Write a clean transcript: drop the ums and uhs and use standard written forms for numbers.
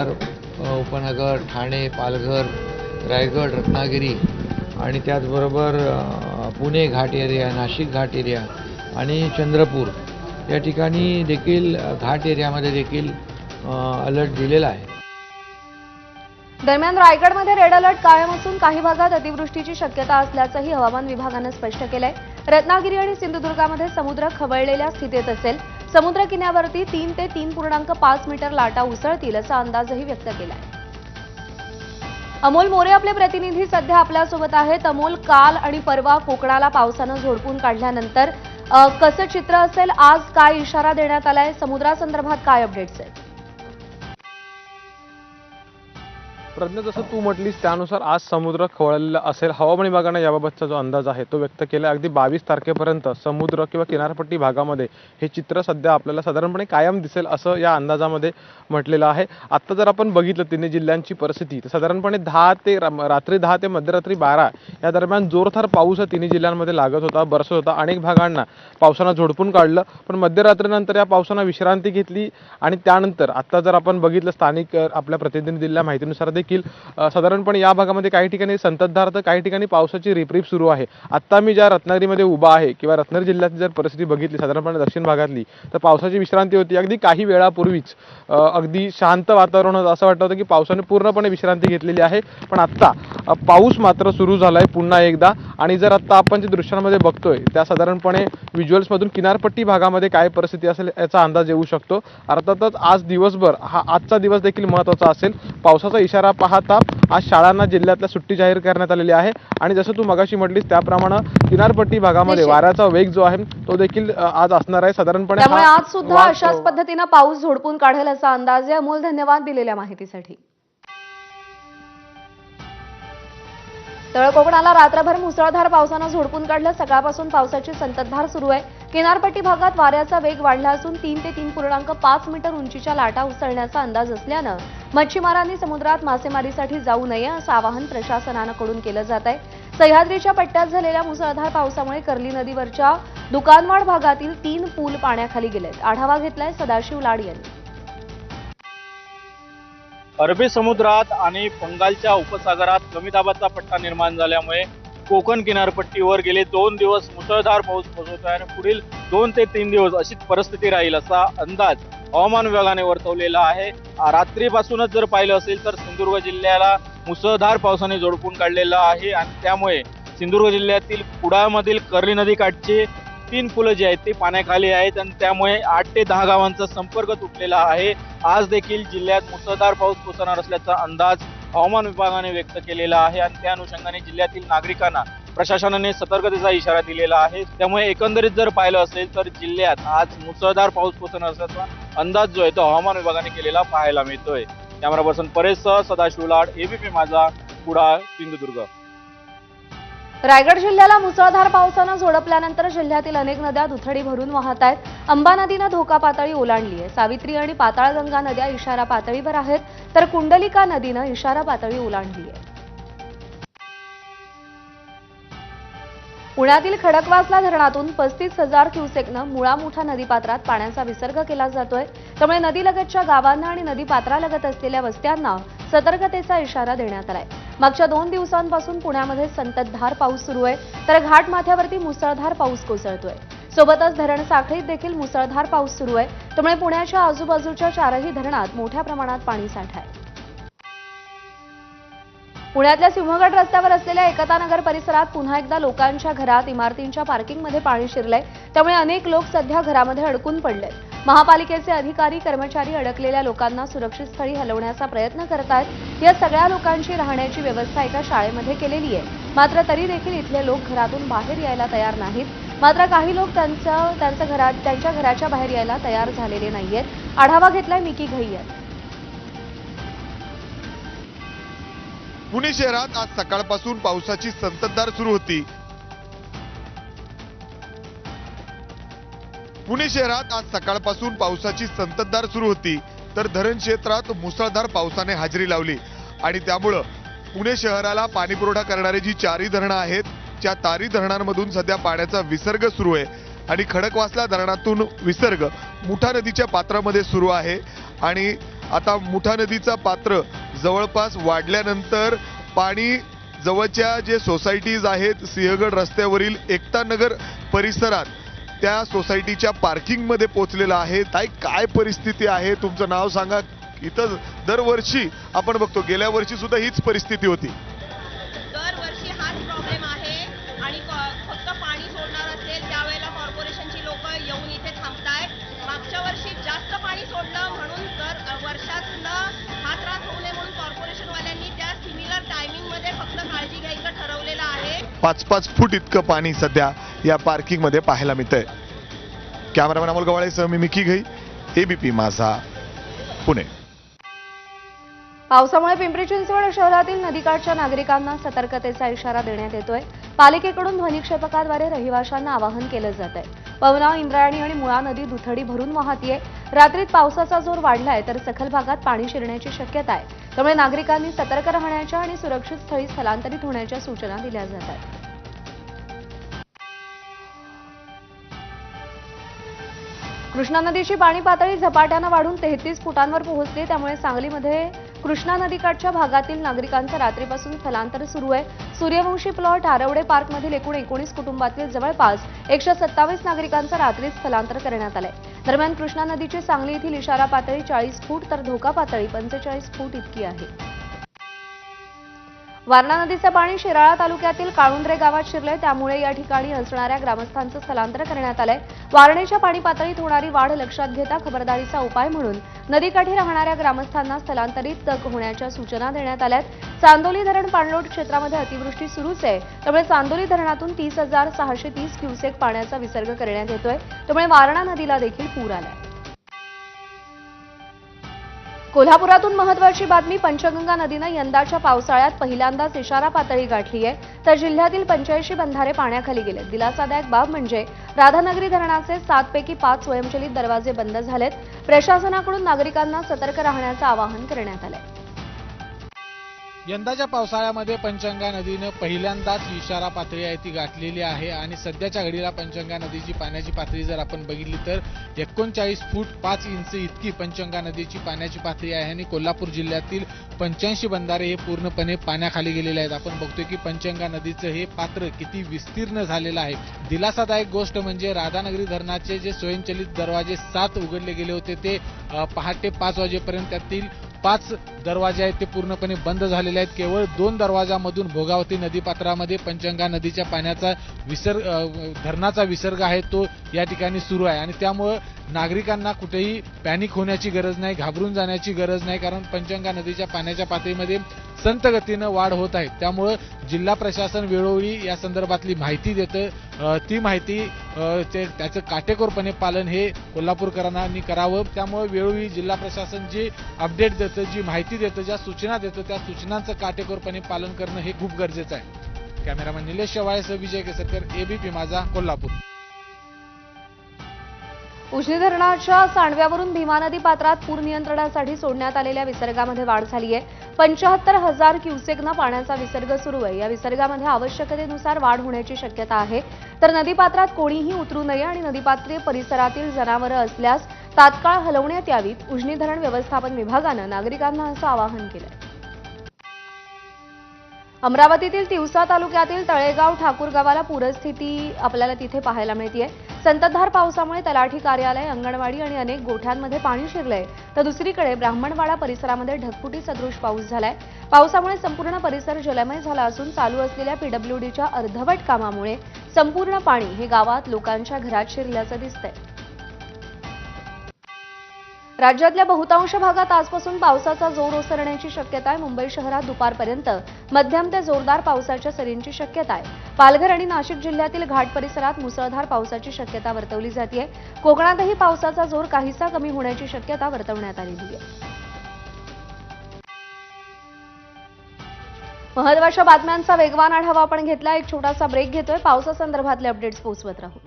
उपनगर, ठाणे, पालघर, रायगड, रत्नागिरी आणि त्याचबरोबर पुणे घाट एरिया, नाशिक घाट एरिया आणि चंद्रपूर या ठिकाणी देखील घाट एरियामध्ये देखील अलर्ट दिलेला आहे. दरम्यान रायगडमध्ये रेड अलर्ट कायम असून काही भागात अतिवृष्टीची शक्यता असल्याचंही हवामान विभागानं स्पष्ट केलंय. रत्नागिरी आणि सिंधुदुर्गामध्ये समुद्र खवळलेल्या स्थितीत असेल. समुद्र किनाऱ्यावरती 3 ते 3.5 मीटर लाटा उसळतील असा अंदाजही व्यक्त केलाय. अमोल मोरे आपले प्रतिनिधी सध्या आपल्यासोबत आहेत. अमोल, काल आणि परवा कोकणाला पावसानं झोडपून काढल्यानंतर कसं चित्र असेल, आज काय इशारा देण्यात आलाय, समुद्रासंदर्भात काय अपडेट्स आहेत? प्रज्ञा, जसं तू म्हटलीस त्यानुसार आज समुद्र खवळलेला असेल. हवामान विभागानं याबाबतचा जो अंदाज आहे तो व्यक्त केला. अगदी 22 तारखेपर्यंत समुद्र किंवा किनारपट्टी भागामध्ये हे चित्र सध्या आपल्याला साधारणपणे कायम दिसेल असं या अंदाजामध्ये म्हटलेलं आहे. आत्ता जर आपण बघितलं तिन्ही जिल्ह्यांची परिस्थिती तर साधारणपणे रात्री 10 ते मध्यरात्री 12 या दरम्यान जोरदार पाऊस तिन्ही जिल्ह्यांमध्ये लागत होता, बरसत होता. अनेक भागांना पावसानं झोडपून काढलं, पण मध्यरात्रीनंतर या पावसानं विश्रांती घेतली आणि त्यानंतर आत्ता जर आपण बघितलं स्थानिक आपल्या प्रतिनिधी दिलेल्या माहितीनुसार देखील साधारणपणे या भागामध्ये काही ठिकाणी संततधार तर काही ठिकाणी पावसाची रिपरिप सुरू आहे. आता मी ज्या रत्नागिरीमध्ये उभा आहे किंवा रत्नागिरी जिल्ह्याची जर परिस्थिती बघितली साधारणपणे दक्षिण भागातली तर पावसाची विश्रांती होती. अगदी काही वेळापूर्वीच अगदी शांत वातावरण होतं. असं वाटत होतं की पावसाने पूर्णपणे विश्रांती घेतलेली आहे, पण आता पाऊस मात्र सुरू झालाय पुन्हा एकदा. आणि जर आता आपण जे दृश्यांमध्ये बघतोय त्या साधारणपणे व्हिज्युअल्समधून किनारपट्टी भागामध्ये काय परिस्थिती असेल याचा अंदाज येऊ शकतो. अर्थातच आज दिवसभर आजचा दिवस देखील महत्त्वाचा असेल. पावसाचा इशारा पाहता आज शाळांना जिल्ह्यातल्या सुट्टी जाहीर करण्यात आलेली आहे आणि जसं तू मगाशी म्हटलीस त्याप्रमाणे किनारपट्टी भागामध्ये वाऱ्याचा वेग जो आहे तो देखील आज असणार आहे. साधारणपणे त्यामुळे आज सुद्धा अशाच पद्धतीने पाऊस झोडपून काढेल असा अंदाज आहे. अमोल, धन्यवाद दिलेल्या माहितीसाठी. तळ कोकणाला रात्रभर मुसळधार पावसानं झोडपून काढलं. सकाळपासून पावसाची संततधार सुरू आहे. किनारपट्टी भागात वाऱ्याचा वेग वाढला असून 3 ते 3.5 मीटर उंचीच्या लाटा उसळण्याचा अंदाज असल्यानं मच्छीमारांनी समुद्रात मासेमारीसाठी जाऊ नये असं आवाहन प्रशासनाकडून केलं जात आहे. सह्याद्रीच्या पट्ट्यात झालेल्या मुसळधार पावसामुळे कर्ली नदीवरच्या दुकानवाड भागातील 3 पूल पाण्याखाली गेलेत. आढावा घेतलाय सदाशिव लाड यांनी. अरबी समुद्रात आणि बंगालच्या उपसागरात कमी दाबाचा पट्टा निर्माण झाल्यामुळे कोकण किनारपट्टीवर गेले 2 दिवस मुसळधार पाऊस कोसळत आहे आणि पुढील 2 ते 3 दिवस अशीच परिस्थिती राहील असा अंदाज हवामान विभागाने वर्तवलेला आहे. रात्रीपासूनच जर पाहिलं असेल तर सिंधुदुर्ग जिल्ह्याला मुसळधार पावसाने झोडपून काढलेलं आहे आणि त्यामुळे सिंधुदुर्ग जिल्ह्यातील कुडाळमधील कर्ली नदी काठचे 3 पुलं जी आहेत ती पाण्याखाली आहेत आणि त्यामुळे 8 ते 10 गावांचा संपर्क तुटलेला आहे. आज देखील जिल्ह्यात मुसळधार पाऊस कोसळणार असल्याचा अंदाज हवामान विभागाने व्यक्त केलेला आहे आणि त्या अनुषंगाने जिल्ह्यातील नागरिकांना प्रशासनाने सतर्कतेचा इशारा दिलेला आहे. त्यामुळे एकंदरीत जर पाहिलं असेल तर जिल्ह्यात आज मुसळधार पाऊस कोसळणार असल्याचा अंदाज जो आहे तो हवामान विभागाने केलेला पाहायला मिळतोय. कॅमेरा पर्सन परेशसह सदाशिव लाड, एबीपी माझा, कुडाळ, सिंधुदुर्ग. रायगड जिल्ह्याला मुसळधार पावसानं झोडपल्यानंतर जिल्ह्यातील अनेक नद्या दुथडी भरून वाहत आहेत. अंबा नदीनं धोका पातळी ओलांडली आहे. सावित्री आणि पाताळगंगा नद्या इशारा पातळीवर आहेत तर कुंडलिका नदीनं इशारा पातळी ओलांडली आहे. पुण्यातील खडकवासला धरणातून 35,000 क्युसेकनं मुळामुठा नदीपात्रात पाण्याचा विसर्ग केला जातोय. त्यामुळे नदीलगतच्या गावांना आणि नदीपात्रालगत असलेल्या वस्त्यांना सतर्कतेचा इशारा देण्यात आलाय. मागच्या 2 दिवसांपासून पुण्यामध्ये संततधार पाऊस सुरू आहे तर घाटमाथ्यावरती मुसळधार पाऊस कोसळतोय. सोबतच धरण साखळीत देखील मुसळधार पाऊस सुरू आहे. त्यामुळे पुण्याच्या आजूबाजूच्या 4ही धरणात मोठ्या प्रमाणात पाणीसाठा आहे. पुण्यातल्या सिंहगड रस्त्यावर असलेल्या एकतानगर परिसरात पुन्हा एकदा लोकांच्या घरात, इमारतींच्या पार्किंगमध्ये पाणी शिरलंय. त्यामुळे अनेक लोक सध्या घरामध्ये अडकून पडलेत. महापालिकेचे अधिकारी, कर्मचारी अडकलेल्या लोकांना सुरक्षित स्थळी हलवण्याचा प्रयत्न करत आहेत. या सगळ्या लोकांची राहण्याची व्यवस्था एका शाळेमध्ये केलेली आहे. मात्र तरी देखील इथले लोक घरातून बाहेर यायला तयार नाहीत. मात्र काही लोक त्यांच्या घराच्या बाहेर यायला तयार झालेले नाहीयेत. आढावा घेतलाय मिकी घई यांनी. पुणे शहरात आज सकाळपासून पावसाची संततधार सुरू होती. पुणे शहरात आज सकाळपासून पावसाची संततधार सुरू होती तर धरण क्षेत्रात मुसळधार पावसाने हजेरी लावली आणि त्यामुळं पुणे शहराला पाणीपुरवठा करणारी जी 4ही धरणं आहेत त्या 4ही धरणांमधून सध्या पाण्याचा विसर्ग सुरू आहे आणि खडकवासला धरणातून विसर्ग मुठा नदीच्या पात्रामध्ये सुरू आहे आणि आता मुठा नदीचा पात्र जवळपास वाढल्यानंतर पाणी जवळच्या जे सोसायटीज आहेत सिंहगड रस्त्यावरील एकता नगर परिसरात त्या सोसायटीच्या पार्किंगमध्ये पोहोचलेलं आहे. ताई, काय परिस्थिती आहे? तुमचं नाव सांगा. इथं दरवर्षी आपण बघतो, गेल्या वर्षी सुद्धा हीच परिस्थिती होती. दरवर्षी हाच प्रॉब्लेम आहे आणि फक्त पाणी सोडणार असेल त्यावेळेला कॉर्पोरेशनची लोक येऊन इथे थांबतायत. मागच्या वर्षी जास्त पाणी सोडलं म्हणून तर वर्षातनं हा त्रास होऊ नये म्हणून कॉर्पोरेशनवाल्यांनी त्या सिमिलर टायमिंगमध्ये फक्त काळजी घ्यायचं ठरवलेलं आहे. 5-5 फूट इतकं पाणी सध्या या पार्किंगमध्ये पाहायला मिळतंय. कॅमेरामॅन अमोल गवाळेसह मी मिकी घई, एबीपी माझा, पुणे. पावसामुळे पिंपरी चिंचवड शहरातील नदीकाठच्या नागरिकांना सतर्कतेचा इशारा देण्यात येतोय. पालिकेकडून ध्वनिक्षेपकाद्वारे रहिवाशांना आवाहन केलं जात आहे. पवना, इंद्रायणी आणि मुळा नदी दुथडी भरून वाहतीये. रात्रीत पावसाचा जोर वाढलाय तर सखल भागात पाणी शिरण्याची शक्यता आहे. त्यामुळे नागरिकांनी सतर्क राहण्याच्या आणि सुरक्षित स्थळी स्थलांतरित होण्याच्या सूचना दिल्या जात आहेत. कृष्णा नदीची पाणी पातळी झपाट्यानं वाढून 33 फुटांवर पोहोचली. त्यामुळे सांगलीमध्ये कृष्णा नदीकाठच्या भागातील नागरिकांचं रात्रीपासून स्थलांतर सुरू आहे. सूर्यवंशी प्लॉट, आरवडे पार्कमधील एकूण 19 कुटुंबातील जवळपास 127 नागरिकांचं रात्री स्थलांतर करण्यात आलंय. दरम्यान कृष्णा नदीची सांगली येथील इशारा पातळी 40 फूट तर धोका पातळी 45 फूट इतकी आहे. वारणा नदीचं पाणी शिराळा तालुक्यातील काळुंद्रे गावात शिरलंय. त्यामुळे या ठिकाणी असणाऱ्या ग्रामस्थांचं स्थलांतर करण्यात आलंय. वारणेच्या पाणी पातळीत होणारी वाढ लक्षात घेता खबरदारीचा उपाय म्हणून नदीकाठी राहणाऱ्या ग्रामस्थांना स्थलांतरित होण्याच्या सूचना देण्यात आल्यात. चांदोली धरण पाणलोट क्षेत्रामध्ये अतिवृष्टी सुरूच आहे. त्यामुळे चांदोली धरणातून 30,630 क्युसेक पाण्याचा विसर्ग करण्यात येतोय. त्यामुळे वारणा नदीला देखील पूर आलाय. कोल्हापुरातून महत्त्वाची बातमी. पंचगंगा नदीनं यंदाच्या पावसाळ्यात पहिल्यांदाच इशारा पातळी गाठली आहे. तर जिल्ह्यातील 85 बंधारे पाण्याखाली गेले. दिलासादायक बाब म्हणजे राधानगरी धरणाचे 7 पैकी 5 स्वयंचलित दरवाजे बंद झालेत. प्रशासनाकडून नागरिकांना सतर्क राहण्याचं आवाहन करण्यात आलंय. यंदाच्या पावसाळ्यामध्ये पंचगंगा नदीनं पहिल्यांदाच इशारा पातळी आहे ती गाठलेली आहे आणि सध्याच्या घडीला पंचगंगा नदीची पाण्याची पातळी जर आपण बघितली तर 39 फूट 5 इंच इतकी पंचगंगा नदीची पाण्याची पातळी आहे आणि कोल्हापूर जिल्ह्यातील 85 बंधारे हे पूर्णपणे पाण्याखाली गेलेले आहेत. आपण बघतोय की पंचगंगा नदीचं हे पात्र किती विस्तीर्ण झालेलं आहे. दिलासादायक गोष्ट म्हणजे राधानगरी धरणाचे जे स्वयंचलित दरवाजे 7 उघडले गेले होते ते पहाटे 5 वाजेपर्यंत त्यातील 5 दरवाजे आहेत ते पूर्णपणे बंद झालेले आहेत. केवळ 2 दरवाजामधून भोगावती नदीपात्रामध्ये पंचगंगा नदीच्या पाण्याचा धरणाचा विसर्ग आहे तो या ठिकाणी सुरू आहे आणि त्यामुळे नागरिकांना कुठेही पॅनिक होण्याची गरज नाही, घाबरून जाण्याची गरज नाही. कारण पंचगंगा नदीच्या पाण्याच्या पातळीमध्ये संत गतीनं वाढ होत आहे. त्यामुळे जिल्हा प्रशासन वेळोवेळी या संदर्भातली माहिती देतं. ती माहिती त्याचं काटेकोरपणे पालन हे कोल्हापूरकरांनी करावं. त्यामुळे वेळोवेळी जिल्हा प्रशासन जे अपडेट देतं, जी माहिती देतं, ज्या सूचना देतं त्या सूचनांचं काटेकोरपणे पालन करणं हे खूप गरजेचं आहे. कॅमेरामॅन निलेश शेवाळेसह विजय केसरकर, एबीपी माझा, कोल्हापूर. उजनी धरणाच्या सांडव्यावरून भीमा नदी पात्रात पूर नियंत्रणासाठी सोडण्यात आलेल्या विसर्गामध्ये वाढ झाली आहे. 75,000 क्युसेकनं पाण्याचा विसर्ग सुरू आहे. या विसर्गामध्ये आवश्यकतेनुसार वाढ होण्याची शक्यता आहे. तर नदीपात्रात कोणीही उतरू नये आणि नदीपात्र परिसरातील जनावरं असल्यास तात्काळ हलवण्यात यावीत. उजनी धरण व्यवस्थापन विभागानं नागरिकांना असं आवाहन केलंय. अमरावतीतील तिवसा तालुक्यातील तळेगाव ठाकूर गावाला पूरस्थिती आपल्याला तिथे पाहायला मिळतेय. संततधार पावसामुळे तलाठी कार्यालय, अंगणवाडी आणि अनेक गोठ्यांमध्ये पाणी शिरलंय. तर दुसरीकडे ब्राह्मणवाडा परिसरामध्ये ढगफुटी सदृश पाऊस झालाय. पावसामुळे संपूर्ण परिसर जलमय झाला असून चालू असलेल्या पीडब्ल्यूडीच्या अर्धवट कामामुळे संपूर्ण पाणी हे गावात लोकांच्या घरात शिरल्याचं दिसतंय. राज्यातल्या बहुतांश भागात आजपासून पावसाचा जोर ओसरण्याची शक्यता आहे. मुंबई शहरात दुपारपर्यंत मध्यम ते जोरदार पावसाच्या सरींची शक्यता आहे. पालघर आणि नाशिक जिल्ह्यातील घाट परिसरात मुसळधार पावसाची शक्यता वर्तवली जाते. कोकणातही पावसाचा जोर काहीसा कमी होण्याची शक्यता वर्तवण्यात आलेली आहे. महत्त्वाच्या बातम्यांचा वेगवान आढावा आपण घेतला. एक छोटासा ब्रेक घेतोय. पावसासंदर्भातले अपडेट्स पोहोचवत राहू.